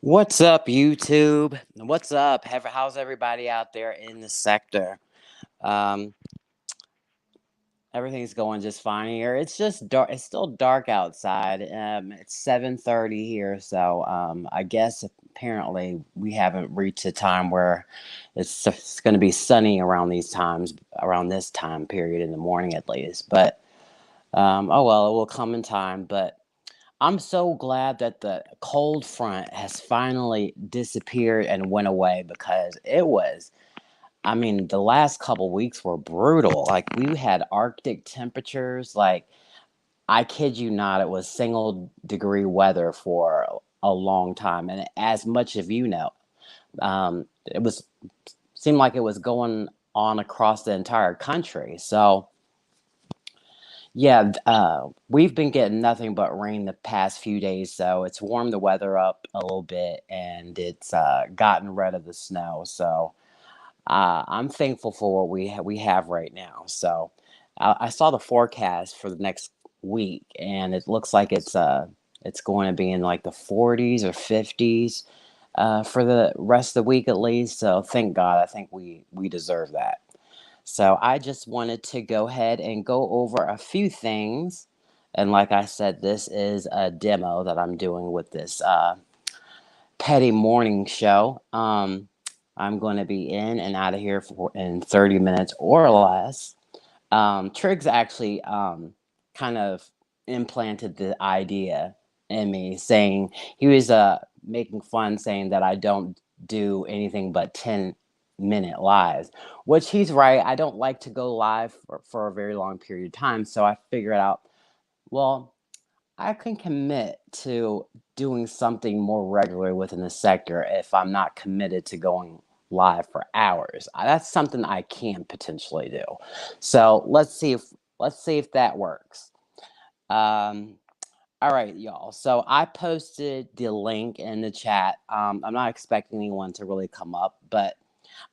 What's up, YouTube? What's up? How's everybody out there in the sector? Um, Everything's going just fine here. It's just dark. It's still dark outside. It's 7:30 here, so I guess apparently we haven't reached a time where it's going to be sunny around these times, around this time period in the morning at least. But oh well, it will come in time. But I'm so glad that the cold front has finally disappeared and went away because I mean, the last couple weeks were brutal. Like, we had Arctic temperatures. Like, I kid you not, it was single degree weather for a long time. And as much as you know, it was seemed like it was going on across the entire country. So, yeah, we've been getting nothing but rain the past few days, so it's warmed the weather up a little bit, and it's gotten rid of the snow. So I'm thankful for what we have right now. So I saw the forecast for the next week, and it looks like it's going to be in like the 40s or 50s for the rest of the week at least. So thank God, I think we deserve that. So I just wanted to go ahead and go over a few things. And like I said, this is a demo that I'm doing with this petty morning show. I'm going to be in and out of here in 30 minutes or less. Triggs actually kind of implanted the idea in me, saying he was making fun, saying that I don't do anything but 10-minute lives, which he's right. I don't like to go live for a very long period of time. So I figured out, well, I can commit to doing something more regularly within the sector if I'm not committed to going live for hours. That's something I can potentially do. So let's see if that works. Um, all right, y'all. So I posted the link in the chat. I'm not expecting anyone to really come up, but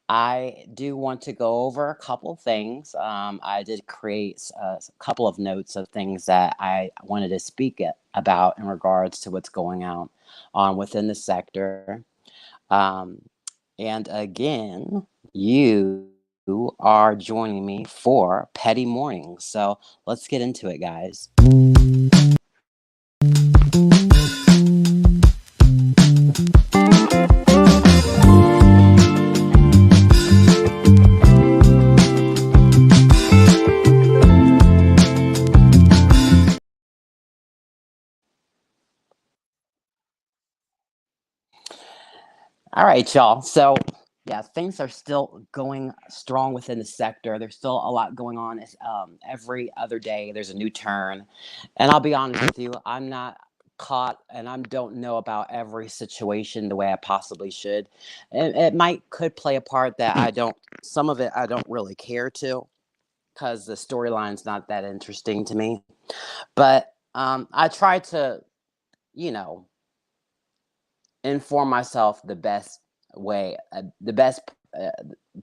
I do want to go over a couple things. I did create a couple of notes of things that I wanted to speak about in regards to what's going on within the sector. Um, and again, you are joining me for Petty Mornings. So let's get into it, guys. All right, y'all. So, yeah, things are still going strong within the sector. There's still a lot going on. Every other day, there's a new turn. And I'll be honest with you, I'm not caught and I don't know about every situation the way I possibly should. It might could play a part that some of it I don't really care to because the storyline's not that interesting to me. But I try to, you know, inform myself the best uh,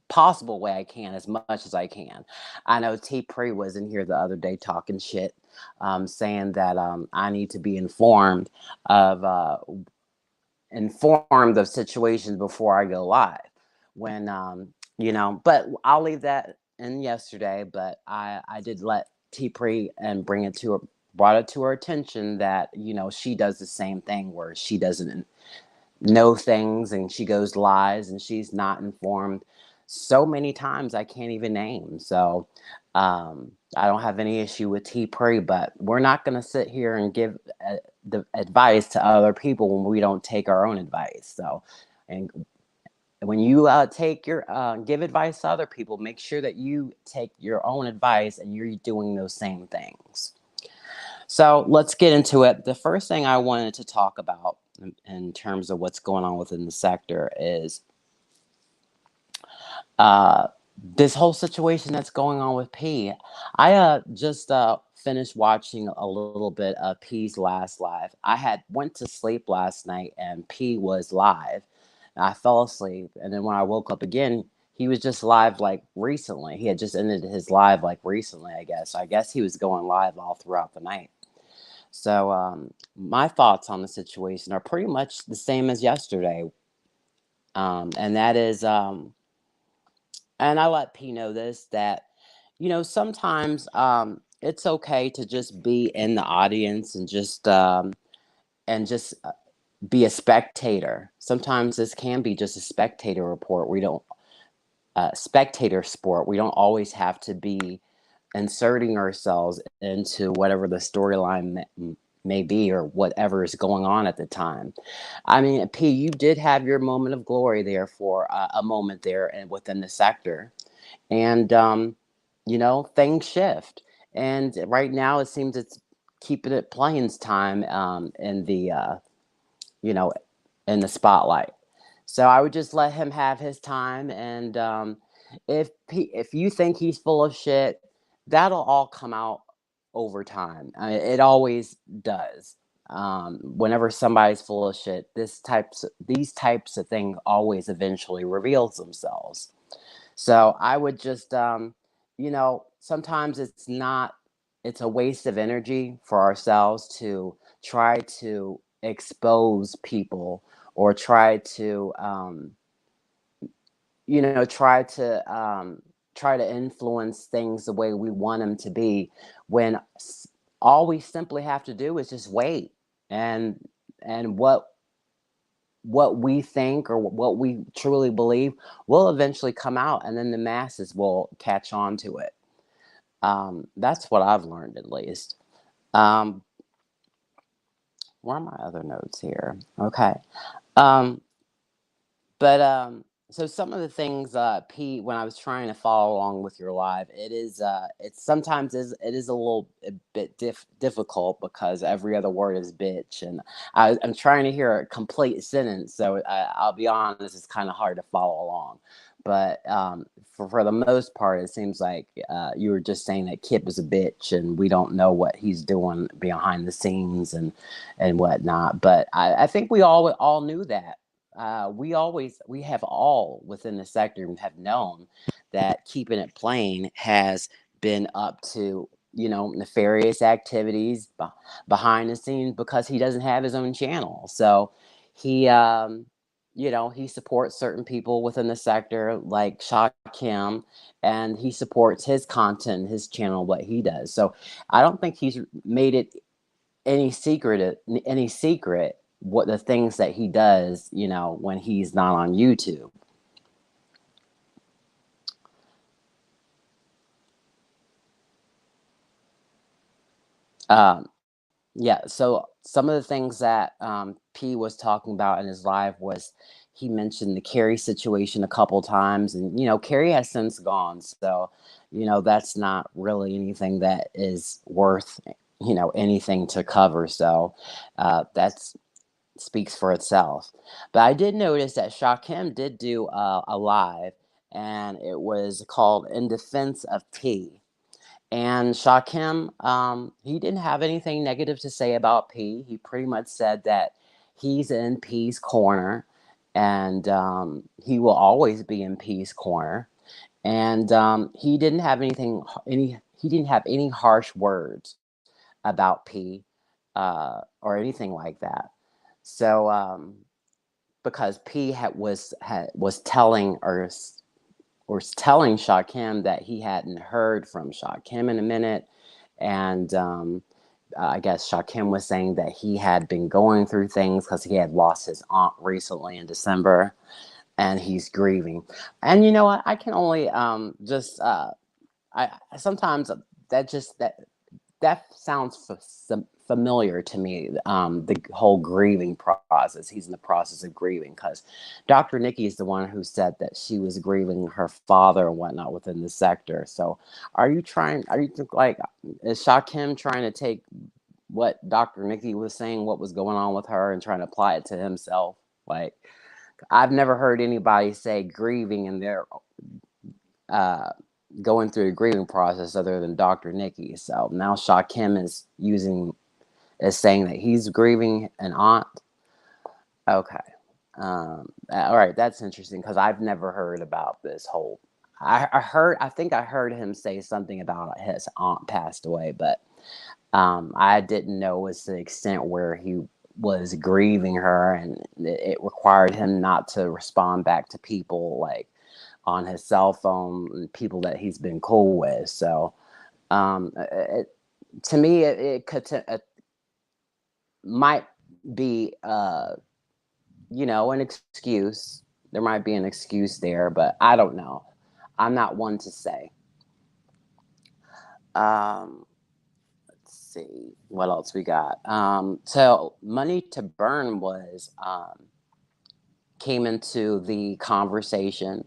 possible way I can, as much as I can. I know T Pre was in here the other day talking shit, saying that I need to be of informed of situations before I go live. When but I'll leave that in yesterday. But I did let T Pre and brought it to her attention that she does the same thing where she doesn't know things and she goes lies and she's not informed so many times I can't even name. So I don't have any issue with T Pre, but we're not going to sit here and give the advice to other people when we don't take our own advice. So, and when you take your give advice to other people, make sure that you take your own advice and you're doing those same things. So let's get into it. The first thing I wanted to talk about in terms of what's going on within the sector is uh, this whole situation that's going on with P. I just finished watching a little bit of P's last live. I had went to sleep last night and P was live. I fell asleep, and then when I woke up again, he was just live like recently. He had just ended his live like recently, I guess. I guess he was going live all throughout the night. So, my thoughts on the situation are pretty much the same as yesterday. And that is, and I let P know this, that, sometimes it's okay to just be in the audience and just be a spectator. Sometimes this can be just a spectator report. We don't spectator sport. We don't always have to be inserting ourselves into whatever the storyline may be or whatever is going on at the time. I mean, P, you did have your moment of glory there for a moment there and within the sector, and things shift. And right now, it seems it's keeping it playing's time in the you know in the spotlight. So I would just let him have his time, and if you think he's full of shit, that'll all come out over time. It always does. Whenever somebody's full of shit, these types of things always eventually reveals themselves. So I would just, sometimes it's a waste of energy for ourselves to try to expose people or try to influence things the way we want them to be when all we simply have to do is just wait and what we think or what we truly believe will eventually come out, and then the masses will catch on to it. That's what I've learned, at least. um, where are my other notes here? Okay. um, But so some of the things, Pete, when I was trying to follow along with your live, it's sometimes it is a bit difficult because every other word is bitch, and I'm trying to hear a complete sentence, so I'll be honest, it's kind of hard to follow along. But for the most part, it seems like you were just saying that Kip is a bitch, and we don't know what he's doing behind the scenes and whatnot. But I think we all knew that. We have all within the sector have known that keeping it plain has been up to nefarious activities behind the scenes because he doesn't have his own channel. So he he supports certain people within the sector like Shah Kim, and he supports his content, his channel, what he does. So I don't think he's made it any secret what the things that he does, when he's not on YouTube. Um, yeah, so some of the things that P was talking about in his live was he mentioned the Carrie situation a couple times, and Carrie has since gone, so that's not really anything that is worth anything to cover. So that's speaks for itself. But I did notice that Shakim did do a live, and it was called "In Defense of P." And Shakim, he didn't have anything negative to say about P. He pretty much said that he's in P's corner, and he will always be in P's corner. And he didn't have any harsh words about P or anything like that. So, because P was telling or telling Shakim that he hadn't heard from Shakim in a minute, and I guess Shakim was saying that he had been going through things because he had lost his aunt recently in December, and he's grieving. And you know what? I can only just I sometimes that sounds familiar to me. The whole grieving process. He's in the process of grieving because Dr. Nikki is the one who said that she was grieving her father and whatnot within the sector. So, Are you like? Is Shakim trying to take what Dr. Nikki was saying, what was going on with her, and trying to apply it to himself? Like, I've never heard anybody say grieving in their uh, going through the grieving process other than Dr. Nikki. So now Shakim is saying that he's grieving an aunt. Okay. All right, that's interesting because I've never heard about this whole. I think I heard him say something about his aunt passed away, but I didn't know was the extent where he was grieving her, and it required him not to respond back to people like on his cell phone, and people that he's been cool with. So, it, to me, it could might be, an excuse. There might be an excuse there, but I don't know. I'm not one to say. Um, let's see what else we got. So money to burn was came into the conversation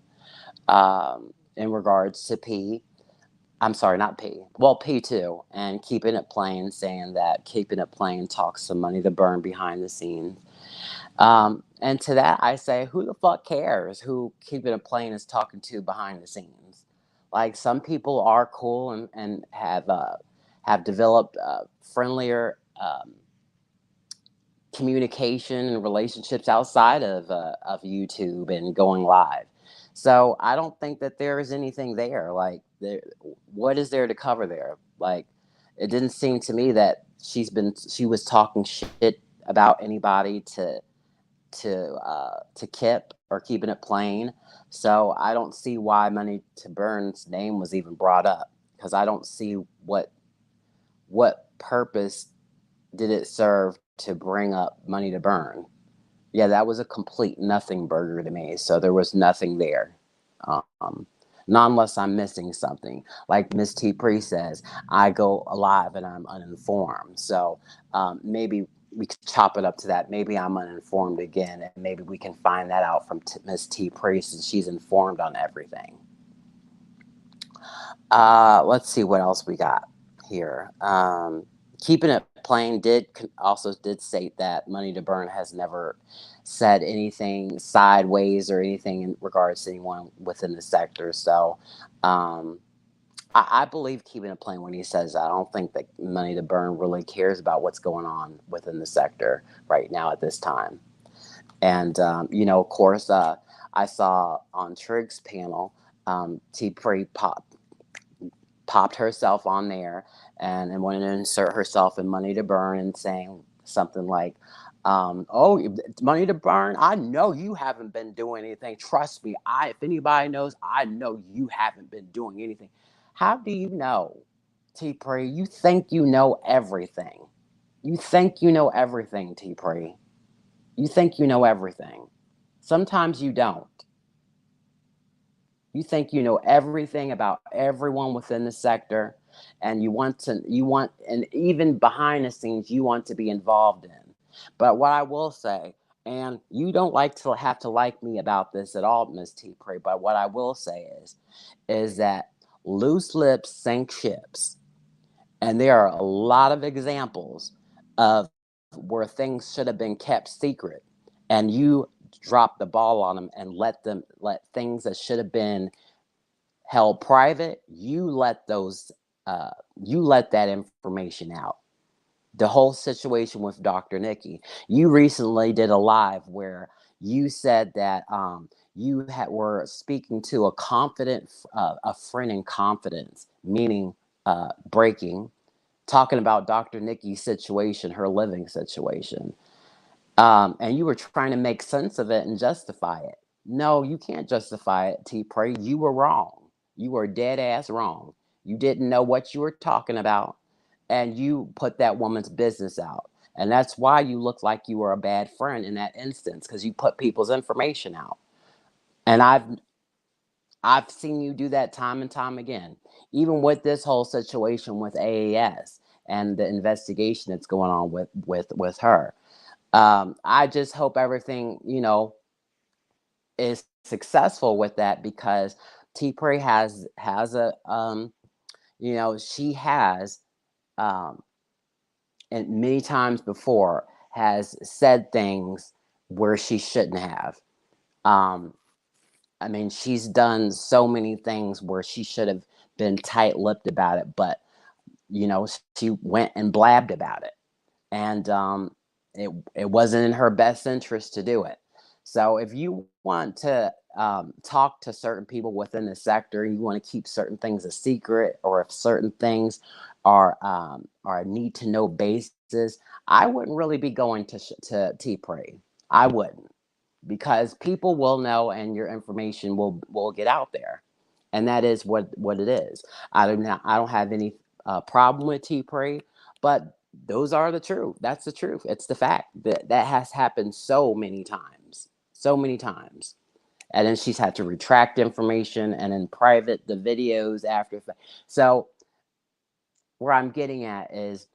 in regards to P. I'm sorry, not P. Well, P too, and keeping it plain, saying that keeping it plain talks some money to burn behind the scenes. And to that, I say, who the fuck cares who keeping it plain is talking to behind the scenes? Like some people are cool and have developed friendlier communication and relationships outside of YouTube and going live. So I don't think that there is anything there. Like, what is there to cover there? Like, it didn't seem to me that she was talking shit about anybody to Kip or keeping it plain. So I don't see why Money to Burn's name was even brought up, because I don't see what purpose did it serve to bring up Money to Burn. Yeah, that was a complete nothing burger to me. So there was nothing there. Um, Not unless I'm missing something. Like Miss T Pre says, I go alive and I'm uninformed. So maybe we could chop it up to that. Maybe I'm uninformed again, and maybe we can find that out from Miss T Pre, since she's informed on everything. Let's see what else we got here. Keeping it plain also did state that Money to Burn has never said anything sideways or anything in regards to anyone within the sector. So um, I believe Keeping it plain when he says that. I don't think that Money to Burn really cares about what's going on within the sector right now at this time. And of course, I saw on Trig's panel, T Pre popped herself on there and wanted to insert herself in Money to Burn, and saying something like, "Oh, Money to Burn, I know you haven't been doing anything. Trust me, if anybody knows, I know you haven't been doing anything." How do you know, T Pre? You think you know everything. You think you know everything, T Pre. You think you know everything. Sometimes you don't. You think you know everything about everyone within the sector, and and even behind the scenes, you want to be involved in. But what I will say, and you don't like to have to like me about this at all, Miss T Prey, but what I will say is that loose lips sink ships. And there are a lot of examples of where things should have been kept secret, and you dropped the ball on them and let things that should have been held private, uh, you let that information out. The whole situation with Dr. Nikki. You recently did a live where you said that were speaking to a friend in confidence, meaning breaking, talking about Dr. Nikki's situation, her living situation. And you were trying to make sense of it and justify it. No, you can't justify it, T Prey. You were wrong. You were dead ass wrong. You didn't know what you were talking about, and you put that woman's business out. And that's why you look like you were a bad friend in that instance, because you put people's information out. And I've seen you do that time and time again, even with this whole situation with AAS and the investigation that's going on with her. I just hope everything, is successful with that, because T Prey has a she has um and many times before has said things where she shouldn't have. Um I mean, she's done so many things where she should have been tight-lipped about it, but she went and blabbed about it, and it wasn't in her best interest to do it. So if you want to talk to certain people within the sector, you want to keep certain things a secret, or if certain things are need to know basis, I wouldn't really be going to T Prey. I wouldn't, because people will know and your information will get out there, and that is what it is. I don't have any problem with T Prey, but those are the truth. That's the truth. It's the fact that that has happened so many times, and then she's had to retract information and then private the videos after. So where I'm getting at is,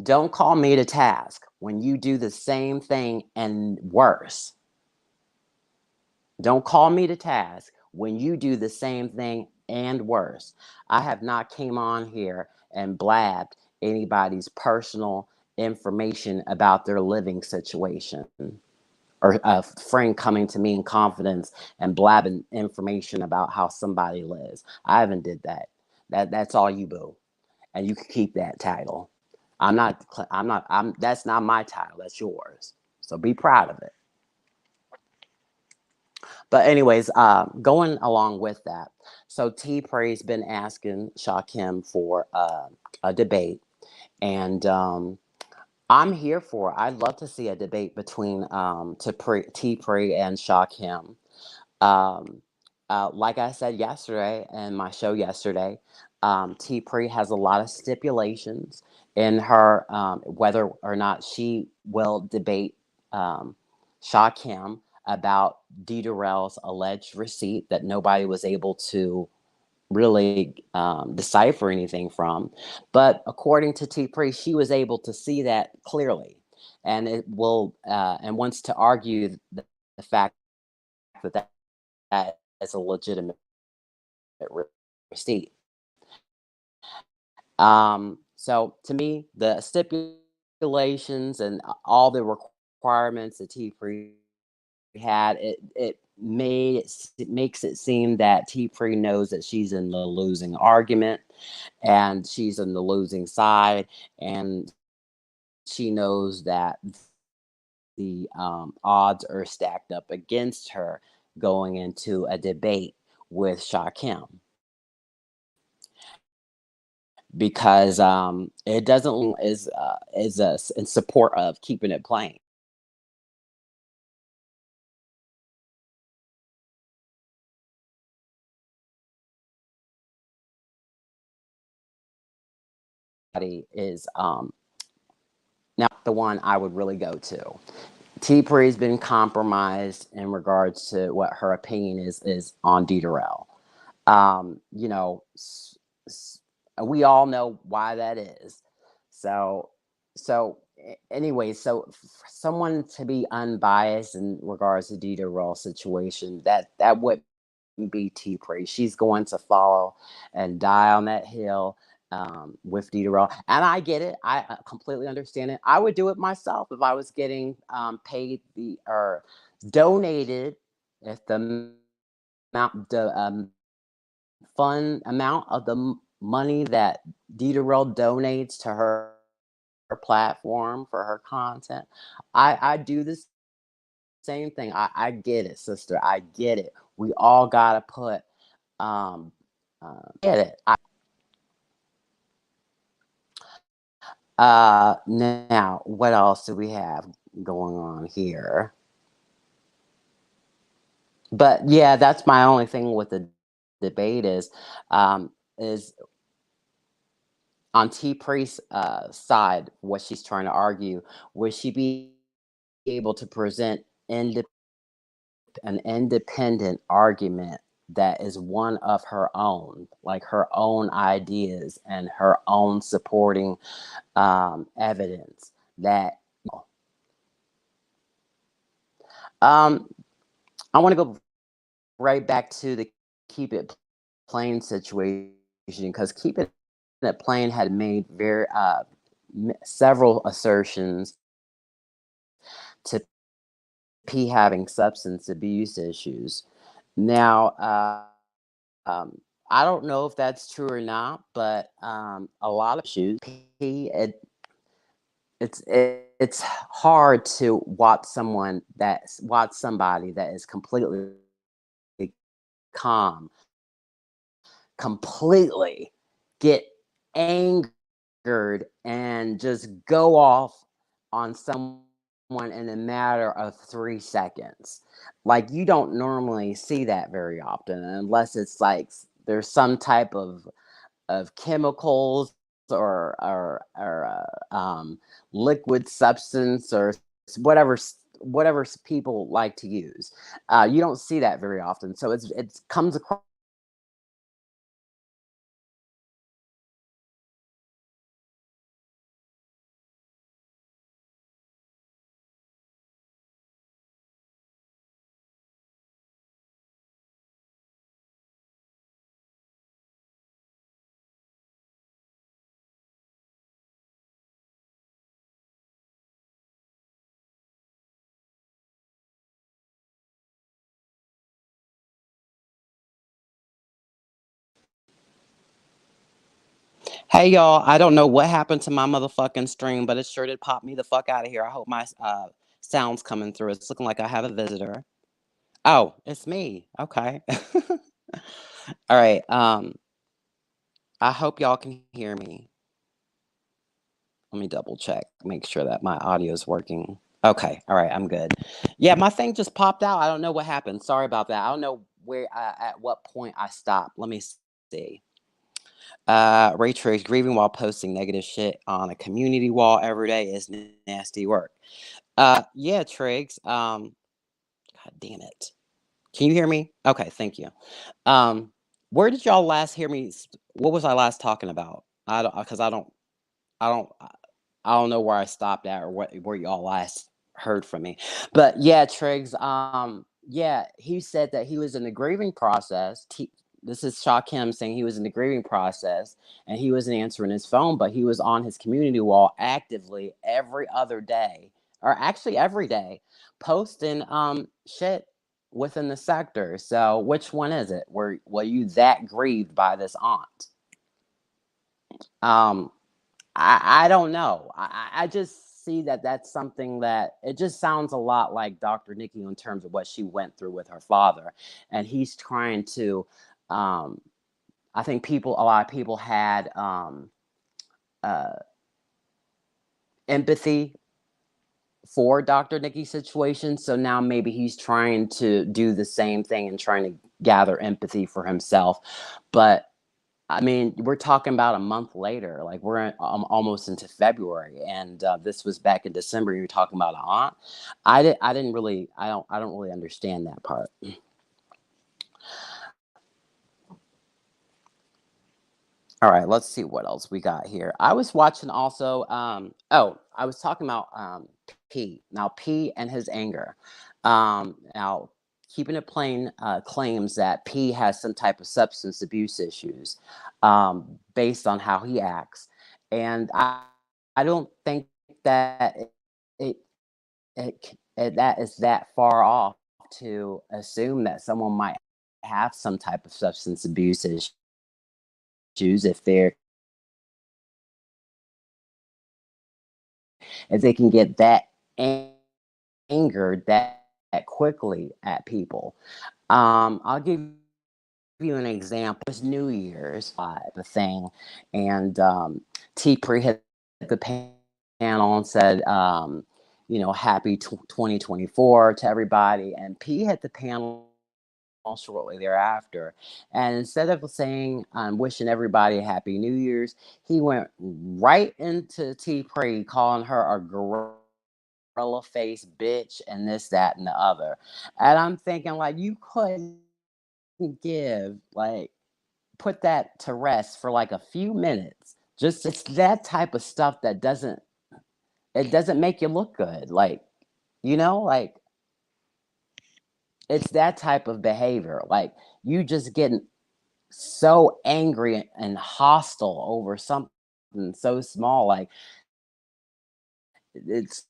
don't call me to task when you do the same thing and worse. Don't call me to task when you do the same thing and worse. I have not came on here and blabbed anybody's personal information about their living situation, or a friend coming to me in confidence and blabbing information about how somebody lives. I haven't did that. That's all you, boo, and you can keep that title. I'm not. I'm not. I'm. That's not my title. That's yours. So be proud of it. But anyways, going along with that, so T Pray's been asking Shakim for a debate, and I'm here for it. I'd love to see a debate between T Prey and Shakim. Um, like I said yesterday in my show yesterday, T Pree has a lot of stipulations in her, whether or not she will debate um, Shaw Kim about D. Durrell's alleged receipt that nobody was able to really decipher anything from. But according to T. Pree, she was able to see that clearly, and it will and wants to argue the fact that that is a legitimate receipt. So to me, the stipulations and all the requirements that T Free had, it makes it seem that T Free knows that she's in the losing argument, and she's in the losing side, and she knows that the odds are stacked up against her going into a debate with Sha Kim, because it doesn't is in support of keeping it plain. Is now the one I would really go to. T. Pree's been compromised in regards to what her opinion is on Dieterell. You know, we all know why that is. So, anyway, so someone to be unbiased in regards to Dieter Roll's situation, that would be T Pree. She's going to follow and die on that hill with Dieter Roll. And I get it. I completely understand it. I would do it myself if I was getting paid or donated, if the amount, the fun amount of the money that Dieterell donates to her platform for her content. I do the same thing. I get it, sister. I get it. We all gotta put get it. Now what else do we have going on here? But yeah, that's my only thing with the debate is on T Priest's side, what she's trying to argue, will she be able to present an independent argument that is one of her own, like her own ideas and her own supporting evidence that. Um, I want to go right back to the keep it plain situation, because keep it plain had made several assertions to P having substance abuse issues. Now, I don't know if that's true or not, but a lot of issues, P, it's hard to watch somebody that is completely calm, completely get angered and just go off on someone in a matter of 3 seconds. Like you don't normally see that very often unless it's like there's some type of chemicals or liquid substance or whatever people like to use. You don't see that very often, so it comes across. Hey y'all, I don't know what happened to my motherfucking stream, but it sure did pop me the fuck out of here. I hope my sound's coming through. It's looking like I have a visitor. Oh, it's me. Okay. All right. I hope y'all can hear me. Let me double check, make sure that my audio is working. Okay. All right. I'm good. Yeah, my thing just popped out. I don't know what happened. Sorry about that. I don't know at what point I stopped. Let me see. Ray Triggs grieving while posting negative shit on a community wall every day is nasty work. Yeah, Triggs. God damn it. Can you hear me? Okay, thank you. Um, where did y'all last hear me? What was I last talking about? I don't because I don't I don't know where I stopped at or what where y'all last heard from me. But yeah, Triggs, yeah, he said that he was in the grieving process. This is Shaw Kim saying he was in the grieving process and he wasn't answering his phone, but he was on his community wall actively every other day, or actually every day, posting shit within the sector. So which one is it? Were you that grieved by this aunt? Um, I don't know. I just see that that's something that it just sounds a lot like Dr. Nikki in terms of what she went through with her father, and he's trying to. Um, I think a lot of people had uh, empathy for Dr. Nikki's situation, so now maybe he's trying to do the same thing and trying to gather empathy for himself, but I mean, we're talking about a month later. Like almost into February, and this was back in December. You're talking about an aunt. I didn't really. I don't really understand that part. All right, let's see what else we got here. I was watching also. Oh, I was talking about P. Now P and his anger. Now keeping it plain, claims that P has some type of substance abuse issues, based on how he acts, and I don't think that it, that is that far off to assume that someone might have some type of substance abuse issues if they can get that angered that quickly at people. I'll give you an example. It's New Year's the thing, and T Pre hit the panel and said, happy 2024 to everybody, and P hit the panel shortly thereafter. And instead of saying, wishing everybody a happy New Year's, he went right into T Pre calling her a gorilla face bitch and this, that, and the other. And I'm thinking, like, you couldn't give, like, put that to rest for like a few minutes. Just it's that type of stuff that doesn't make you look good. Like, like it's that type of behavior. Like you just getting so angry and hostile over something so small. Like it's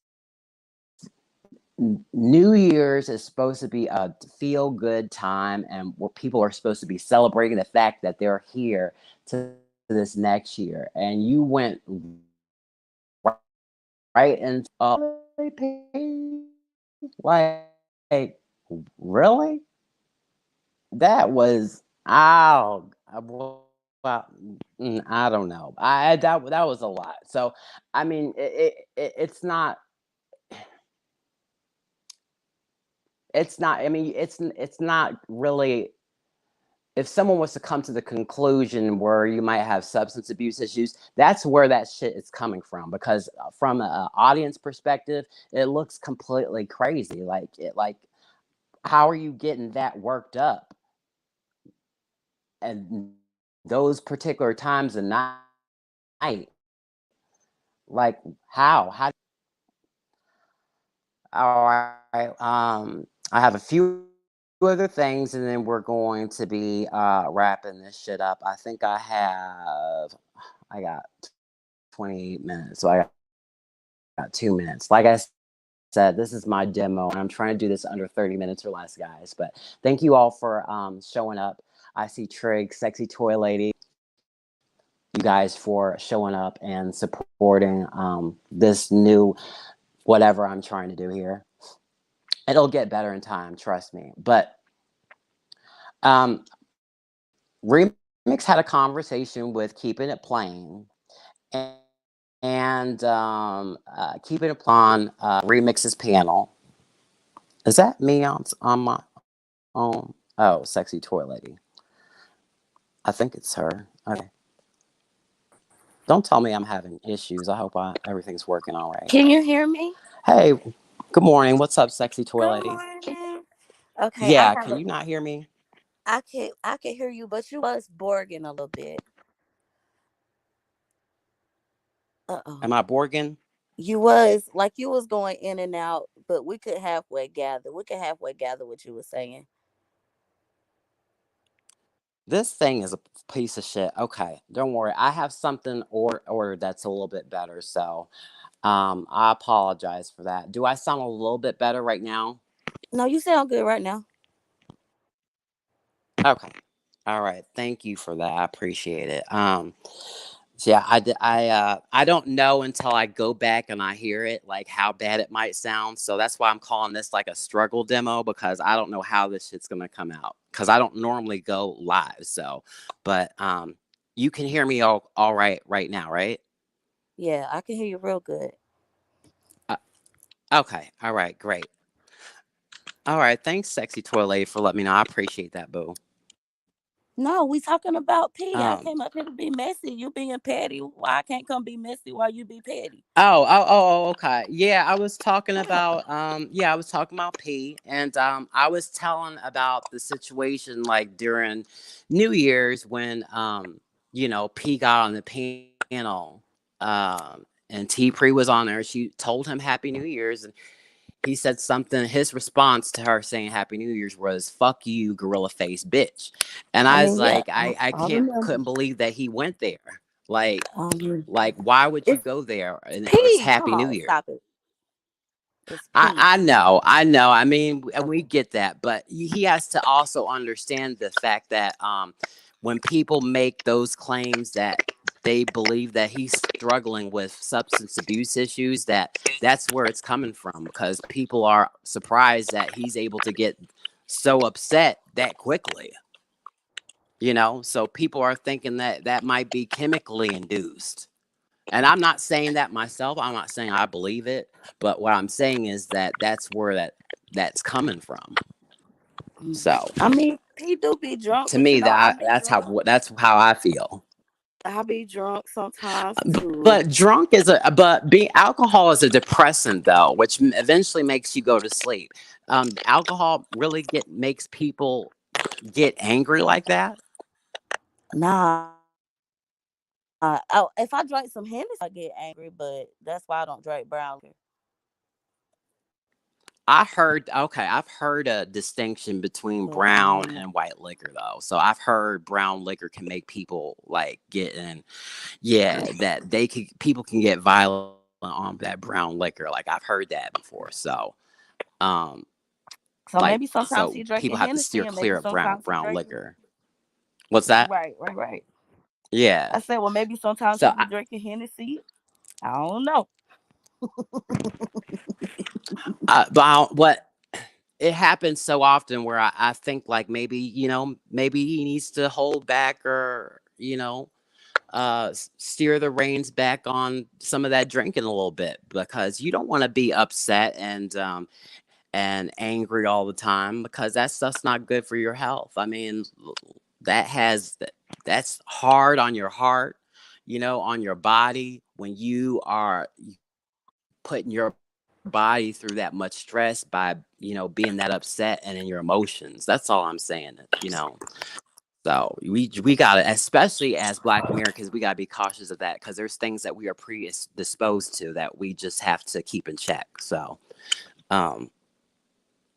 New Year's is supposed to be a feel good time and where people are supposed to be celebrating the fact that they're here to this next year. And you went right into like really? That was wow. I don't know. I that was a lot. So, I mean, it's not. I mean, it's not really. If someone was to come to the conclusion where you might have substance abuse issues, that's where that shit is coming from. Because from an audience perspective, it looks completely crazy. How are you getting that worked up? And those particular times of night, like how? All right. I have a few other things, and then we're going to be wrapping this shit up. I got 28 minutes, so I got 2 minutes. Like I said, this is my demo, and I'm trying to do this under 30 minutes or less, guys. But thank you all for showing up. I see Trig, Sexy Toy Lady. You guys for showing up and supporting this new whatever I'm trying to do here. It'll get better in time, trust me. But um, Remix had a conversation with Keeping It Plain, and Keeping It Plain Remix's panel. Is that me on my own? Oh, Sexy Toy Lady. I think it's her. Okay. Don't tell me I'm having issues. I hope everything's working all right. Can you hear me? Hey, good morning. What's up, Sexy Toy Good Lady? morning. Okay, I Yeah, have can a you not hear me? I can hear you, but you was borging a little bit. Am Uh-oh. I Borgin? You was going in and out, but we could halfway gather. We could halfway gather what you were saying. This thing is a piece of shit. Okay, don't worry. I have something ordered that's a little bit better. So, I apologize for that. Do I sound a little bit better right now? No, you sound good right now. Okay. All right. Thank you for that. I appreciate it. So yeah, I don't know until I go back and I hear it, like how bad it might sound. So that's why I'm calling this like a struggle demo, because I don't know how this shit's gonna come out, because I don't normally go live. So, but you can hear me all right now, right? Yeah, I can hear you real good. Uh, okay. All right. Great. All right. Thanks, sexy toy lady, for letting me know. I appreciate that, boo. No, we talking about P. I Um, came up here to be messy. You being petty. Why I can't come be messy while you be petty? Okay. Yeah, I was talking about yeah, I was talking about P, and I was telling about the situation like during New Year's when P got on the panel. And T Pre was on there. She told him Happy New Year's, and he said something. His response to her saying Happy New Year's was "Fuck you, gorilla face bitch," and I I was mean, yeah, like, I I can't remember. couldn't believe that he went there. Like, Um, why would you it's go there? And it's P. Happy Come New on, Year. stop it. It's P. I know. I mean, we Okay. get that, but he has to also understand the fact that when people make those claims that they believe that he's struggling with substance abuse issues, that's where it's coming from, because people are surprised that he's able to get so upset that quickly. So people are thinking that that might be chemically induced. And I'm not saying that myself. I'm not saying I believe it, but what I'm saying is that that's where that's coming from. Mm. So I mean, P do be drunk, to but me, I be drunk. that's how I feel. I be drunk sometimes too. But being alcohol is a depressant though, which eventually makes you go to sleep. Alcohol really get makes people get angry like that. Nah. Oh, if I drink some Hennessy, I get angry, but that's why I don't drink brown liquor. I've heard a distinction between But brown and white liquor though. So I've heard brown liquor can make people like get in. Yeah, that people can get violent on that brown liquor. Like I've heard that before. Um, so maybe so sometimes he people drinking have to steer Hennessy, and maybe clear of sometimes he brown drinking. liquor. What's that? Right. Yeah. I said, well, maybe sometimes he So be drinking Hennessy. I don't know. what it happens so often where I think like maybe maybe he needs to hold back, or steer the reins back on some of that drinking a little bit, because you don't want to be upset and angry all the time, because that stuff's not good for your health. I mean, that has that's hard on your heart, on your body, when you are putting your body through that much stress by, being that upset and in your emotions. That's all I'm saying. So we gotta, especially as Black Americans, we gotta be cautious of that, because there's things that we are predisposed to that we just have to keep in check. So um,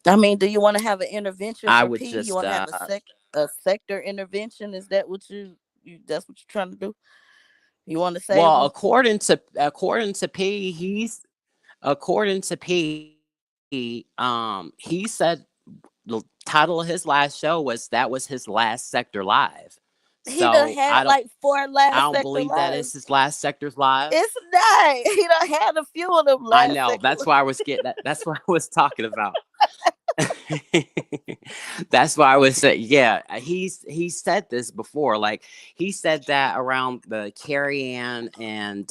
I mean, do you want to have an intervention I for would P? You just want to have a sector intervention? Is that what you that's what you're trying to do? You want to save well, them? according to P, he said the title of his last show was his last sector live. He done So had like four I last don't sector believe that is lives. his last sectors live. It's not. He done had a few of them I last know. sector. That's why I was getting that. That's what I was talking about. That's why I was saying, yeah, he said this before. Like, he said that around the Carrie Ann, and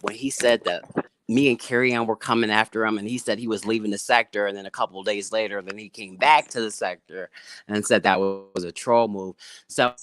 when he said that me and Carrie Ann were coming after him, and he said he was leaving the sector, and then a couple of days later, then he came back to the sector and said that was a troll move. So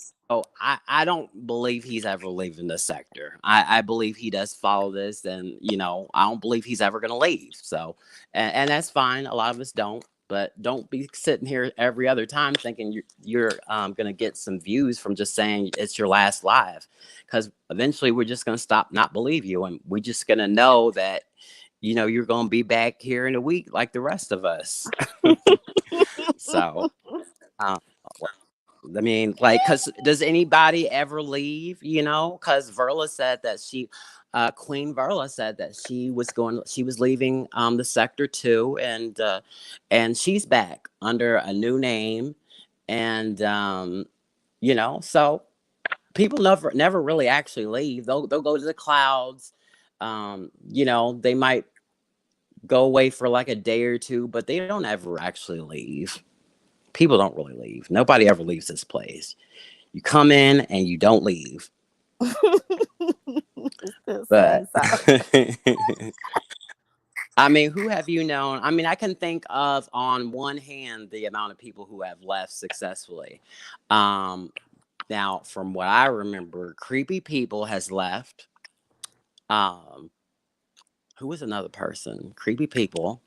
I don't believe he's ever leaving the sector. I believe he does follow this, and I don't believe he's ever gonna leave. So, and that's fine. A lot of us don't. But don't be sitting here every other time thinking you're gonna get some views from just saying it's your last live, because eventually we're just gonna stop not believe you, and we're just gonna know that you're gonna be back here in a week like the rest of us. So, um, I mean, like, cause does anybody ever leave? Cause Verla said that Queen Verla said that she was leaving the sector too, and she's back under a new name, and so people never really actually leave. They'll go to the clouds. They might go away for like a day or two, but they don't ever actually leave. People don't really leave. Nobody ever leaves this place. You come in and you don't leave. It's the same But size. I mean, who have you known? I mean, I can think of on one hand the amount of people who have left successfully. Um, Now, from what I remember, Creepy People has left. Um, who was another person? Creepy People.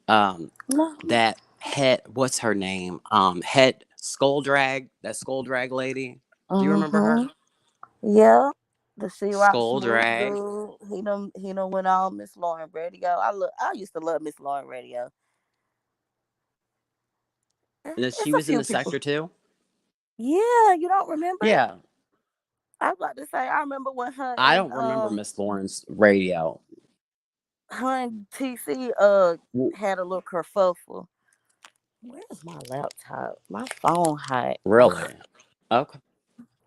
No. That head, what's her name? Head Skull Drag, that Skull Drag lady. Do you remember her? Mm-hmm. Yeah. The She Rock Skull Smooth Drag. dude. He done went on Miss Lauren Radio. I used to love Miss Lauren Radio. And then It's she a was in few the people. sector too. Yeah, you don't remember? Yeah, I was about to say I remember when I don't remember Miss Lawrence radio. her and TC had a little kerfuffle. Where's my laptop? My phone hot. Really? Okay.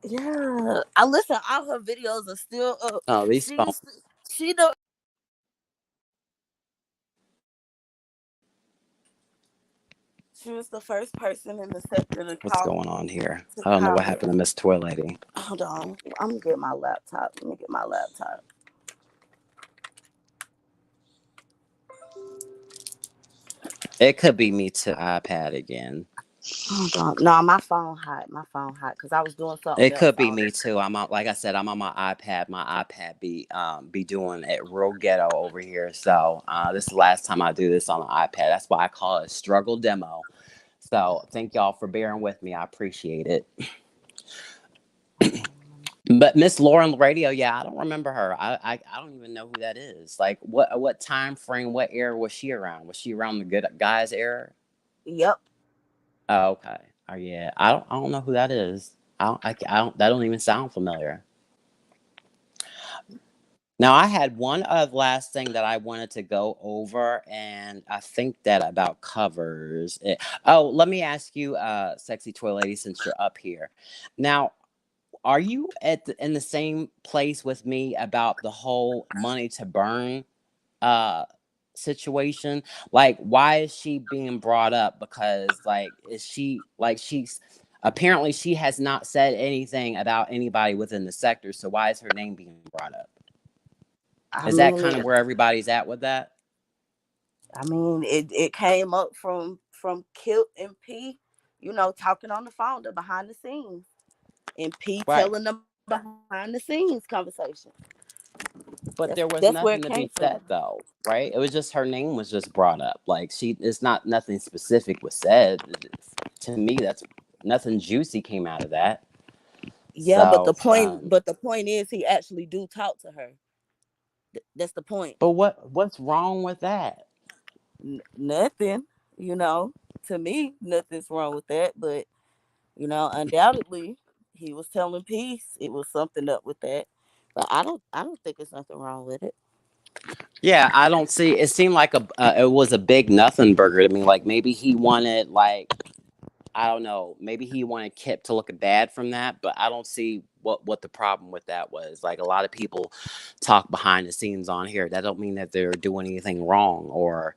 Yeah, I listen. All her videos are still up. Oh, these She phones. used to, she the she was the first person in the sector What's going on here? to I don't know call what me. happened to Miss Toy Lady. Hold on, I'm gonna get my laptop. Let me get my laptop. It could be me to iPad again. Hold on. No, my phone hot. My phone hot because I was doing something It else could be on me it. too. I'm on, like I said, I'm on my iPad. My iPad be doing it real ghetto over here. So this is the last time I do this on the iPad. That's why I call it a struggle demo. So thank y'all for bearing with me. I appreciate it. But Miss Lauren Radio, yeah, I don't remember her. I don't even know who that is. Like, what time frame, what era was she around? Was she around the good guys era? Yep. Oh, okay. Oh yeah, I don't know who that is. I don't that don't even sound familiar. Now I had one other last thing that I wanted to go over, and I think that about covers it. Oh, let me ask you, sexy toy lady, since you're up here. Now, are you in the same place with me about the whole money to burn uh situation? Like, why is she being brought up? Because, like, is she like she's Apparently, she has not said anything about anybody within the sector. So why is her name being brought up? I Is that mean kind of it. where everybody's at with that? It came up from Kip and P, talking on the phone, the behind the scenes, and P Right. telling them behind the scenes conversation. But there That's was where it nothing came to be from. said though, right? It was just her name was just brought up. Like it's not nothing specific was said. To me, that's nothing juicy came out of that. Yeah, but So, the point is he actually do talk to her. That's the point. but what's wrong with that? Nothing, you know. To me, nothing's wrong with that. But undoubtedly, he was telling peace. It was something up with that. But I don't think it's nothing wrong with it. Yeah, I don't see. It seemed like it was a big nothing burger to me. Like maybe he wanted like I don't know. Maybe he wanted Kip to look bad from that, but I don't see what the problem with that was. Like a lot of people talk behind the scenes on here. That don't mean that they're doing anything wrong or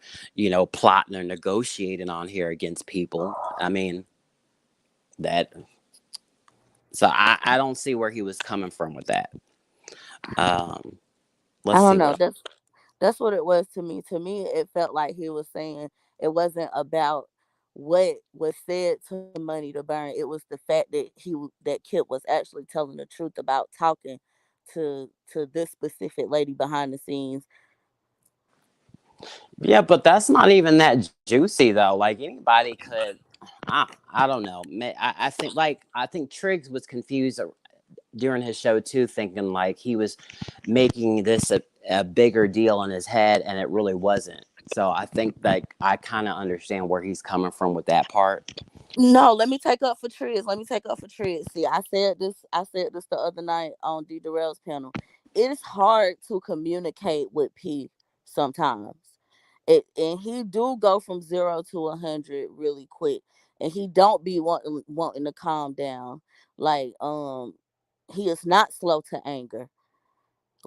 plotting or negotiating on here against people. I mean that. So I don't see where he was coming from with that. Um, I let's don't see know. what. That's what it was to me. To me, it felt like he was saying it wasn't about what was said to Money to Burn. It was the fact that that Kip was actually telling the truth about talking to this specific lady behind the scenes. Yeah, but that's not even that juicy though. Like anybody could. I don't know. I think Triggs was confused during his show too, thinking like he was making this a bigger deal in his head, and it really wasn't. So I think like I kind of understand where he's coming from with that part. No, let me take up for Triz. Let me take up for Triz. See, I said this the other night on D Darrell's panel. It is hard to communicate with P sometimes. And he do go from 0 to 100 really quick. And he don't be wanting to calm down. Like he is not slow to anger.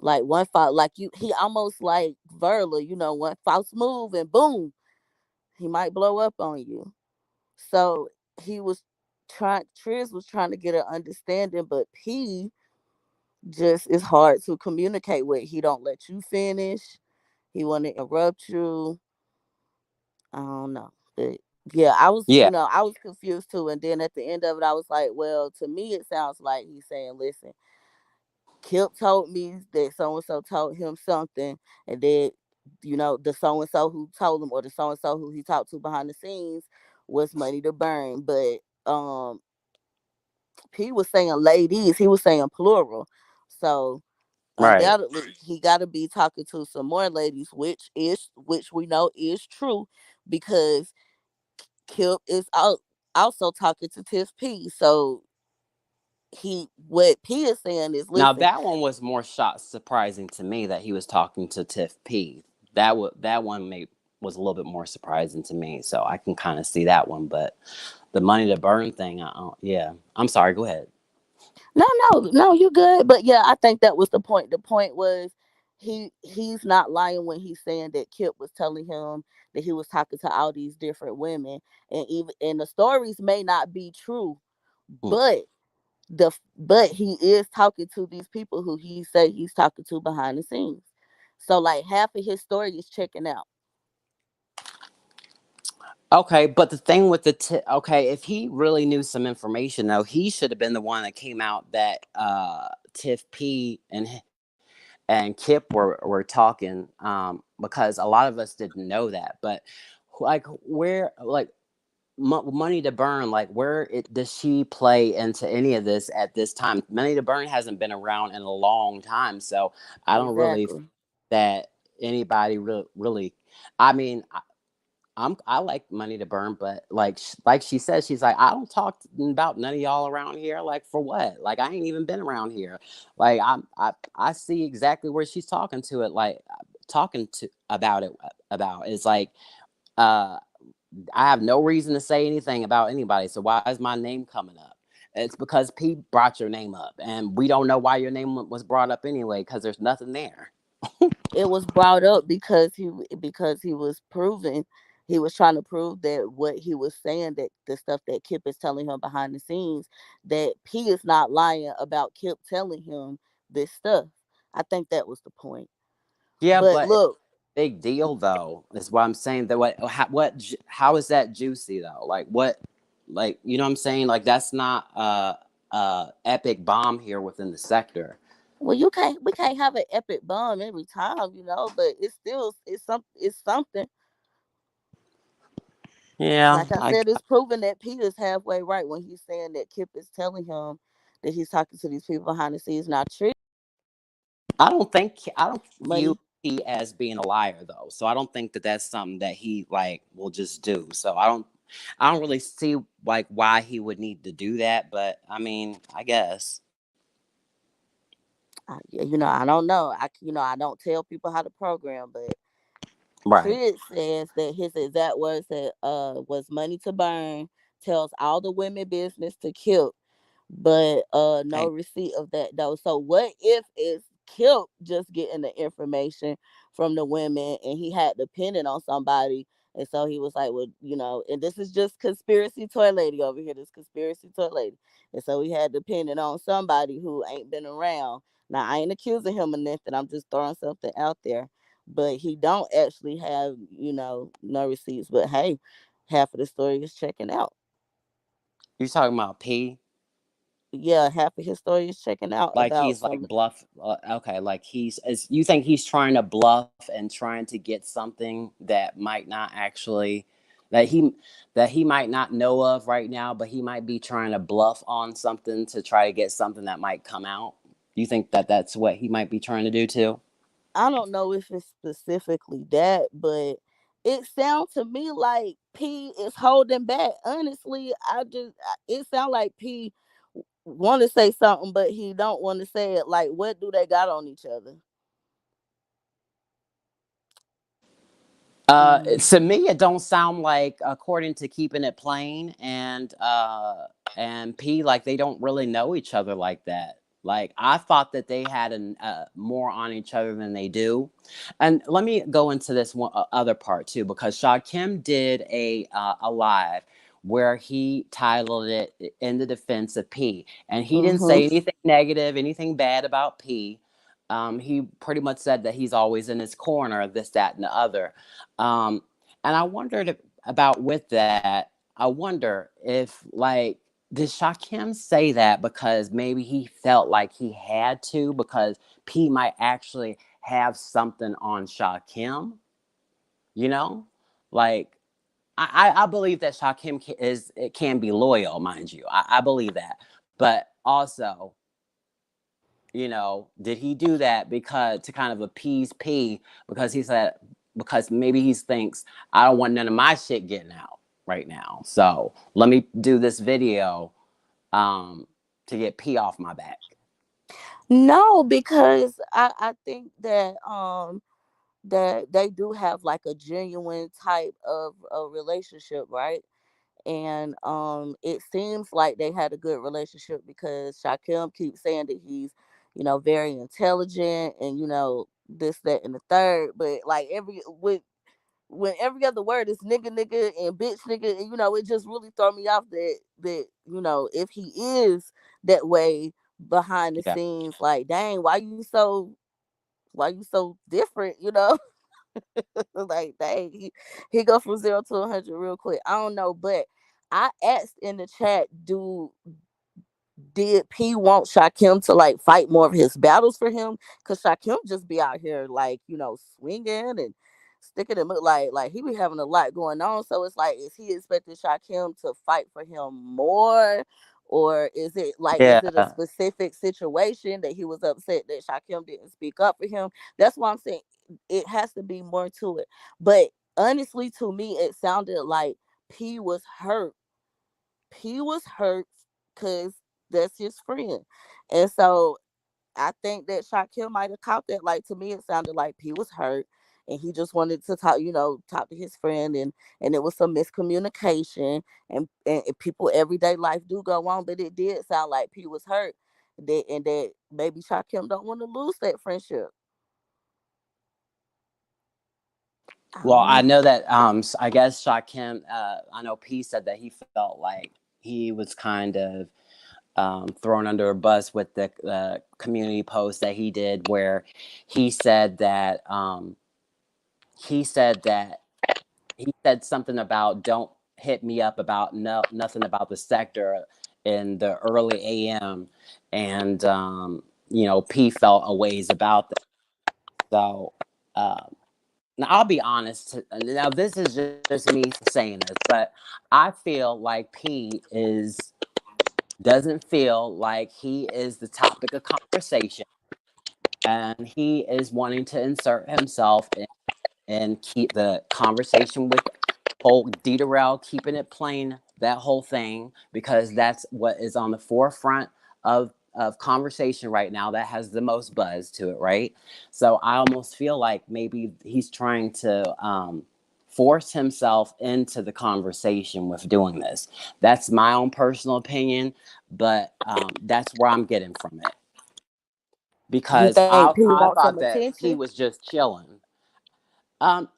Like one fault, like he almost like Verla, one false move and boom, he might blow up on you. So he was Triz was trying to get an understanding, but P just is hard to communicate with. He don't let you finish. He want to interrupt you. I don't know. But yeah, Yeah, I was confused too. And then at the end of it, I was like, well, to me, it sounds like he's saying, listen, Kip told me that so and so told him something, and then the so and so who told him, or the so and so who he talked to behind the scenes was Money to Burn. But he was saying ladies, he was saying plural. So right. undoubtedly he got to be talking to some more ladies, which we know is true because Kip is out also talking to Tiff P. So what P is saying is, Now listen, that one was more surprising to me that he was talking to Tiff P. That one was a little bit more surprising to me, so I can kind of see that one. But the money to burn thing, yeah. I'm sorry. Go ahead. no, no, no, you good. But yeah, I think that was the point. The point was he's not lying when he's saying that Kip was telling him that he was talking to all these different women, and the stories may not be true, Mm. but but he is talking to these people who he say he's talking to behind the scenes. So like half of his story is checking out. Okay, but the thing with okay, if he really knew some information though, he should have been the one that came out that Tiff P and Kip were talking because a lot of us didn't know that. But like where like Money to Burn, like does she play into any of this at this time? Money to Burn hasn't been around in a long time, so I don't really Exactly. that anybody really. I mean, I like Money to Burn, but like she says, she's like, I don't talk about none of y'all around here. Like for what? Like I ain't even been around here. Like I see exactly where she's talking to it. Like talking to about it about it's like uh I have no reason to say anything about anybody. So why is my name coming up? It's because Pete brought your name up, and we don't know why your name was brought up anyway because there's nothing there. It was brought up because he was proven He was trying to prove that what he was saying, that the stuff that Kip is telling him behind the scenes, that P is not lying about Kip telling him this stuff. I think that was the point. Yeah, But but look, big deal though is what I'm saying. That how is that juicy though? Like what, like you know what I'm saying? Like that's not epic bomb here within the sector. well, you can't we can't have an epic bomb every time, but it's something. Yeah, Like I said, it's proven that Peter's halfway right when he's saying that Kip is telling him that he's talking to these people behind the scenes, not true. I don't view Money. he as being a liar though. So I don't think that that's something that he like will just do. So I don't really see like why he would need to do that. But I mean, I guess I don't know. I don't tell people how to program, but right. Trish says that his exact words said, was money to burn, tells all the women business to kill, but no Okay. receipt of that though. So what if it's Kip just getting the information from the women and he had to pin it on somebody, and so he was like, well, and this is just conspiracy toy lady over here, this conspiracy toy lady, and so he had to pin it on somebody who ain't been around. Now I ain't accusing him of nothing, I'm just throwing something out there, but he don't actually have no receipts. But hey, half of the story is checking out. You talking about P? Yeah, half of his story is checking out Like about he's like some. bluff. Okay, like he's is you think he's trying to bluff and trying to get something that might not actually that he that he might not know of right now, but he might be trying to bluff on something to try to get something that might come out. You think that that's what he might be trying to do too? I don't know if it's specifically that, but it sounds to me like P is holding back. Honestly, it sounds like P want to say something, but he don't want to say it. Like, what do they got on each other? Mm. To me, it don't sound like, according to keeping it plain and P, like they don't really know each other like that. Like I thought that they had more on each other than they do. And let me go into this one other part too, because Shaw Kim did a live where he titled it "In the Defense of P," and he didn't Mhm. say anything negative, anything bad about P. He pretty much said that he's always in his corner, this, that, and the other. Um, and I wondered about with that. I wonder if like did Shakim say that because maybe he felt like he had to because P might actually have something on Shakim, you know, like I believe that Shakim is it can be loyal, mind you. I believe that, but also did he do that because to kind of appease P because he said because maybe he thinks I don't want none of my shit getting out right now. So let me do this video um to get P off my back. No, because I think that they do have like a genuine type of a relationship, right? And it seems like they had a good relationship because Shakim keeps saying that he's very intelligent and this, that, and the third, but like every with when every other word is nigga, nigga, and bitch, nigga, and it just really throw me off that if he is that way behind the Yeah. scenes, like dang, why you so different, like dang, he go from 0 to 100 real quick. I don't know, but I asked in the chat, did P want Shakim to like fight more of his battles for him? Cause Shakim just be out here like swinging and sticking him like he be having a lot going on. So it's like, is he expecting Shakim to fight for him more, or is it a Yeah. specific situation that he was upset that Shakim didn't speak up for him? That's why I'm saying it has to be more to it. But honestly, to me, it sounded like P was hurt he was hurt because that's his friend. And so I think that Shaquille might have caught that. Like to me, it sounded like he was hurt and he just wanted to talk to his friend, and it was some miscommunication, and people everyday life do go on, but it did sound like P was hurt. And that maybe Shaquille don't want to lose that friendship. Well, I Oh, know that I guess Shakim I know P said that he felt like he was kind of thrown under a bus with the community post that he did where he said that he said that he said something about don't hit me up about nothing about the sector in the early AM, and P felt a ways about that. So now I'll be honest. Now this is just me saying this, but I feel like P is doesn't feel like he is the topic of conversation, and he is wanting to insert himself and keep the conversation with whole Dederell, keeping it plain, that whole thing, because that's what is on the forefront of conversation right now that has the most buzz to it, right? So I almost feel like maybe he's trying to force himself into the conversation with doing this. That's my own personal opinion, but that's where I'm getting from it, you because think P I wants some thought that he attention? was just chilling. Um,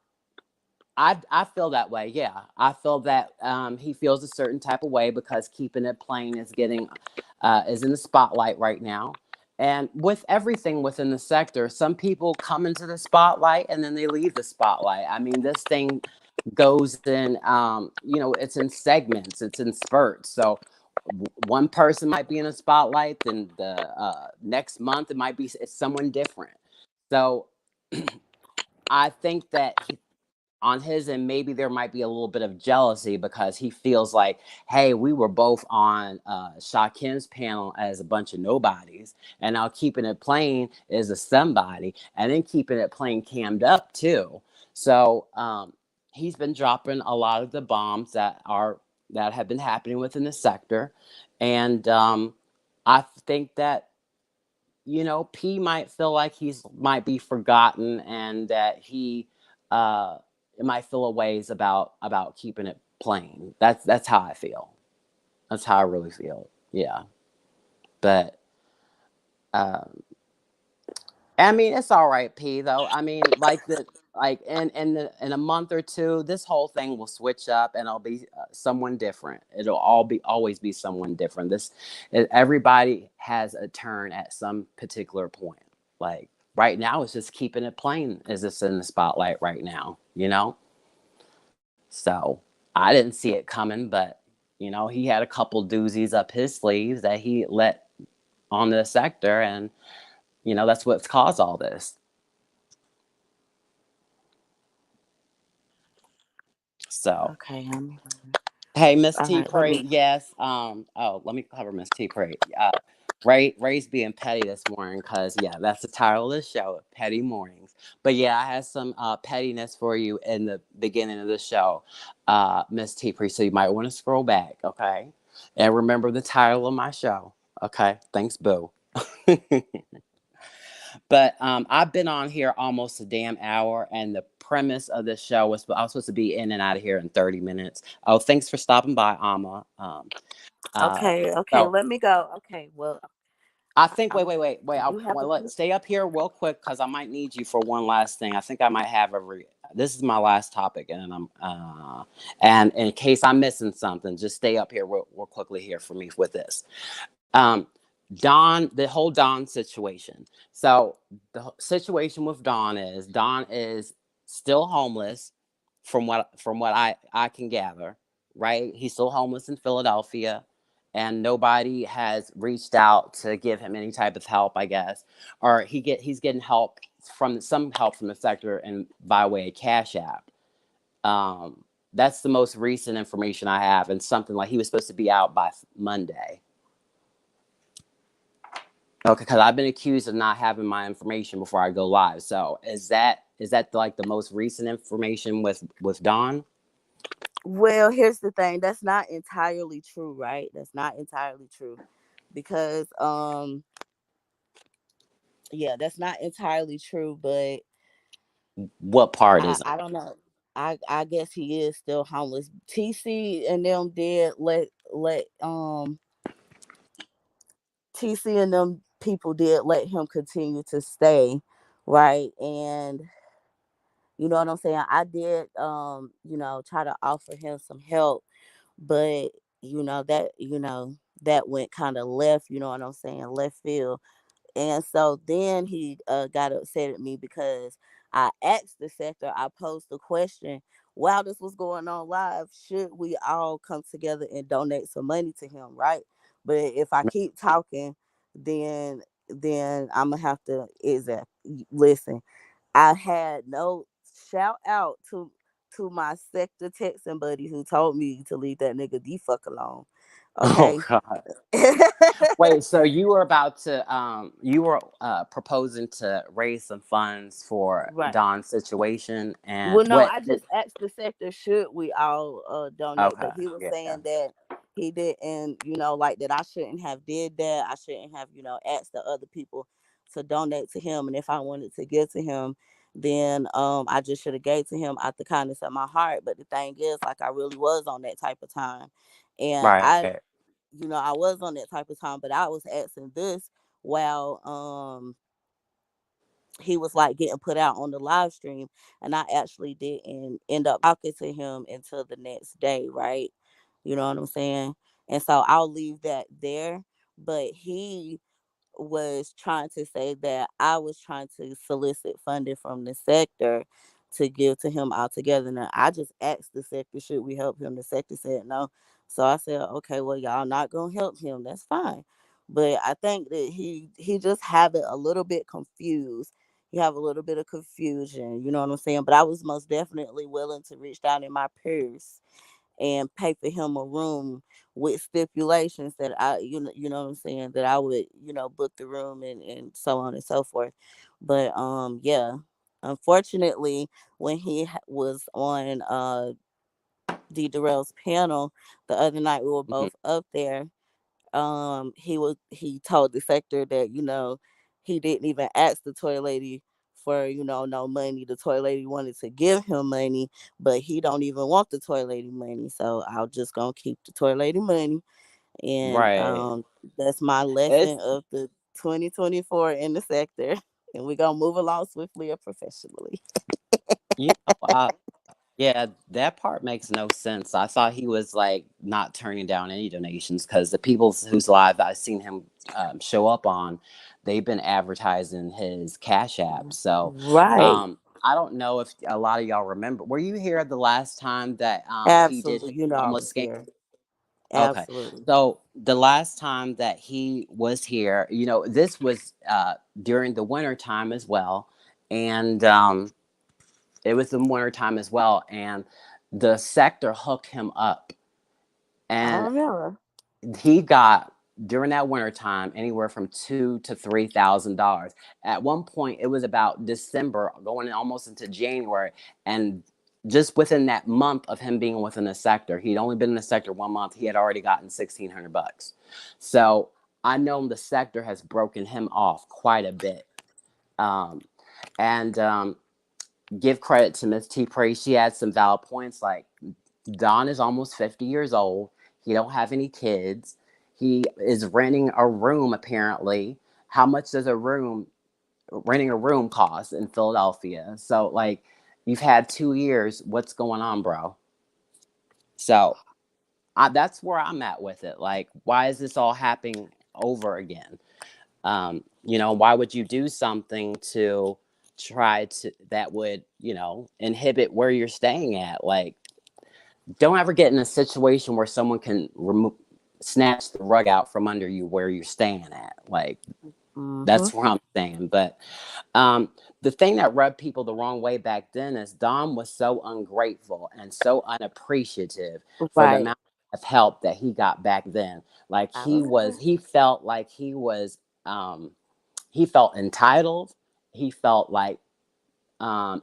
I feel that way. Yeah, I feel that he feels a certain type of way because keeping it plain is getting is in the spotlight right now. And with everything within the sector, some people come into the spotlight and then they leave the spotlight. I mean, this thing goes in, it's in segments, it's in spurts. So one person might be in a spotlight, then the next month it might be it's someone different. So I think that on his end, maybe there might be a little bit of jealousy because he feels like, hey, we were both on Shakim's panel as a bunch of nobodies, and now keeping it plain is a somebody, and then keeping it plain cammed up too. So he's been dropping a lot of the bombs that have been happening within the sector, and I think that P might feel like he's might be forgotten, and that he uh might feel a ways about keeping it plain. That's how I feel. That's how I really feel. Yeah. But um I mean, it's all right, P though. I mean, in a month or two, this whole thing will switch up, and it'll be someone different. It'll all be always be someone different. Everybody has a turn at some particular point. Like right now, it's just keeping it plain as it's in the spotlight right now. So I didn't see it coming, but he had a couple doozies up his sleeves that he let on the sector, and that's what's caused all this. So, Okay, hey, Miss all T right. Let Parade, me. yes. Oh, let me cover Miss T Parade. Ray's being petty this morning because yeah, that's the title of the show, Petty Mornings. But yeah, I had some pettiness for you in the beginning of the show, Miss T Parade. So you might want to scroll back, okay, and remember the title of my show. Okay, thanks, Boo. But I've been on here almost a damn hour, and the premise of this show was I was supposed to be in and out of here in 30 minutes. Oh, thanks for stopping by, Alma. Uh, Okay, okay. so Let me go. Okay. Well, I think I'm. wait. You have a good. Stay up here real quick because I might need you for one last thing. I think I might have this is my last topic, and and in case I'm missing something, just stay up here real quickly here for me with this. Dawn, the whole Dawn situation. So the situation with Dawn is still homeless, from what I can gather. Right, he's still homeless in Philadelphia, and nobody has reached out to give him any type of help. I guess, or he's getting help from some help from the sector and by way of Cash App. That's the most recent information I have, and something like he was supposed to be out by Monday. Okay, because I've been accused of not having my information before I go live. So is that like the most recent information with Dawn? Well, here's the thing. That's not entirely true, right? That's not entirely true, because yeah, that's not entirely true. But What part I isn't? I don't know. I guess he is still homeless. TC and them did TC and them people did let him continue to stay, right? And You know what I'm saying? I did, try to offer him some help, but that went kind of left. You know what I'm saying? Left field. And so then he got upset at me because I asked the sector, I posed the question while this was going on live, should we all come together and donate some money to him, right? But if I keep talking, then I'm gonna have to listen. I had no shout out to my sector texting buddy who told me to leave that nigga the fuck alone. Oh Okay. God. Wait, so you were about to you were proposing to raise some funds for Right. Don's situation and Well, no, what I just asked the sector should we all donate, okay, but he was yeah. saying that he didn't, like that I shouldn't have did that. I shouldn't have, asked the other people to donate to him, and if I wanted to give to him, then I just should have gave to him out the kindness of my heart. But the thing is, like, I really was on that type of time, and Right. I was on that type of time, but I was asking this while he was like getting put out on the live stream, and I actually didn't end up talking to him until the next day, right? You know what I'm saying? And so I'll leave that there. But he was trying to say that I was trying to solicit funding from the sector to give to him altogether. Now I just asked the sector, should we help him? The sector said no. So I said, okay, well, y'all not gonna help him. That's fine. But I think that he just have it a little bit confused. He have a little bit of confusion, you know what I'm saying? But I was most definitely willing to reach down in my purse and pay for him a room with stipulations that you know what I'm saying, that I would, book the room and so on and so forth. But yeah, unfortunately, when he was on D Darrell's panel the other night, we were Mhm. both up there. He told the sector that, he didn't even ask the toy lady for, no money. The toy lady wanted to give him money, but he don't even want the toy lady money. So I'll just gonna keep the toy lady money. And Right. that's my lesson It's of the 2024 in the sector. And we're gonna move along swiftly and professionally. you know, yeah, that part makes no sense. I thought he was like not turning down any donations because the people whose live I've seen him show up on, they've been advertising his Cash App. So Right. I don't know if a lot of y'all remember. Were you here the last time that he did his Absolutely. I homeless was scam? here. Okay, Absolutely. so the last time that he was here, this was during the winter time as well, and it was in wintertime as well, and the sector hooked him up, I and remember. he got during that wintertime anywhere from $2,000 to $3,000. At one point, it was about December, going almost into January, and just within that month of him being within the sector, he'd only been in the sector 1 month. He had already gotten $1,600. So I know the sector has broken him off quite a bit. Um, and give credit to Miss T. Praise. She had some valid points. Like Don is almost 50 years old. He don't have any kids. He is renting a room apparently. How much does a room renting a room cost in Philadelphia? So like you've had 2 years. What's going on, bro? So that's where I'm at with it. Like, why is this all happening over again? Why would you do something to try to that would, inhibit where you're staying at? Like, don't ever get in a situation where someone can snatch the rug out from under you where you're staying at. Like, Hmm. that's what I'm saying. But um, the thing that rubbed people the wrong way back then is Dom was so ungrateful and so unappreciative for the Right. amount of help that he got back then. Like I remember. he felt like he felt entitled. He felt like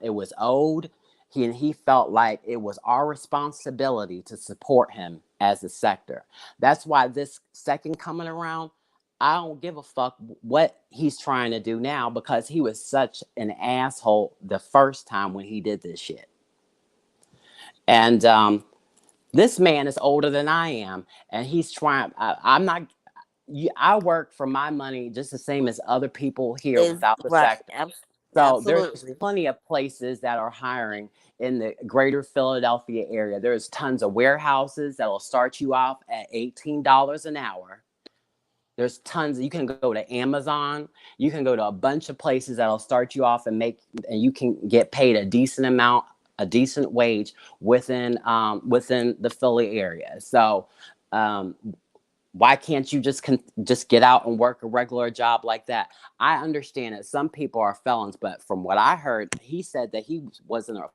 it was owed. He felt like it was our responsibility to support him as a sector. That's why this second coming around, I don't give a fuck what he's trying to do now because he was such an asshole the first time when he did this shit. And this man is older than I am, and he's trying. I'm not. I work for my money just the same as other people here Is without the right. sector. So there's Absolutely. plenty of places that are hiring in the greater Philadelphia area. There's tons of warehouses that will start you off at $18 an hour. There's tons. You can go to Amazon. You can go to a bunch of places that'll start you off and you can get paid a decent amount, a decent wage within the Philly area. So um, why can't you just get out and work a regular job like that? I understand that some people are felons, but from what I heard, he said that he wasn't a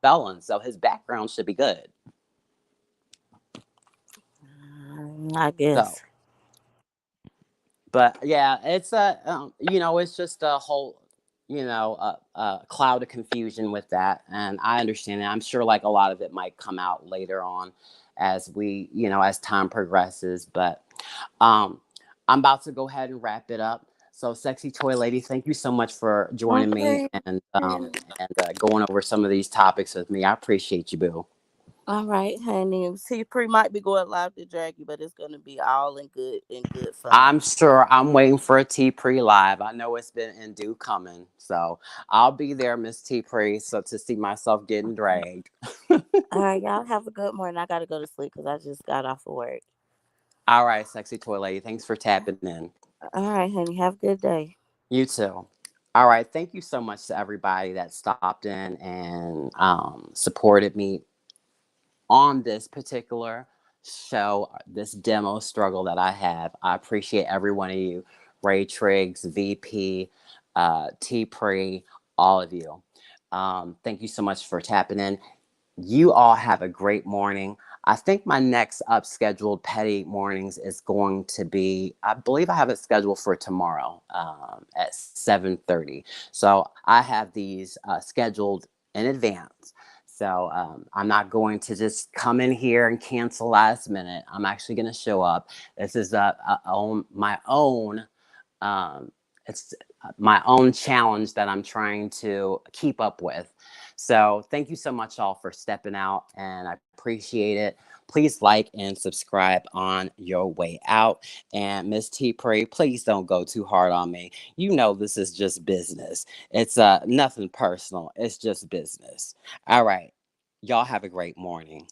felon, so his background should be good. I So, guess. but yeah, it's it's just a whole, a cloud of confusion with that, and I understand it. I'm sure like a lot of it might come out later on as as time progresses, but um, I'm about to go ahead and wrap it up. So, sexy toy lady, thank you so much for joining me Okay. and going over some of these topics with me. I appreciate you, boo. All right, honey. See, Pre might be going live to drag you, but it's gonna be all in good fun. I'm sure I'm waiting for a T Pre live. I know it's been in due coming. So I'll be there, Miss T Pre, so to see myself getting dragged. All right, y'all have a good morning. I gotta go to sleep because I just got off of work. All right, sexy toy lady. Thanks for tapping in. All right, honey. Have a good day. You too. All right. Thank you so much to everybody that stopped in and supported me on this particular show, this demo struggle that I have. I appreciate every one of you, Ray Triggs, VP, T Pre, all of you. Thank you so much for tapping in. You all have a great morning. I think my next up scheduled petty mornings is going to be, I believe I have it scheduled for tomorrow at 7:30. So I have these scheduled in advance. So I'm not going to just come in here and cancel last minute. I'm actually going to show up. This is my own um, it's my own challenge that I'm trying to keep up with. So thank you so much all for stepping out, and I appreciate it. Please like and subscribe on your way out. And Miss T Pre, please don't go too hard on me. You know this is just business. It's nothing personal. It's just business. All right. Y'all have a great morning.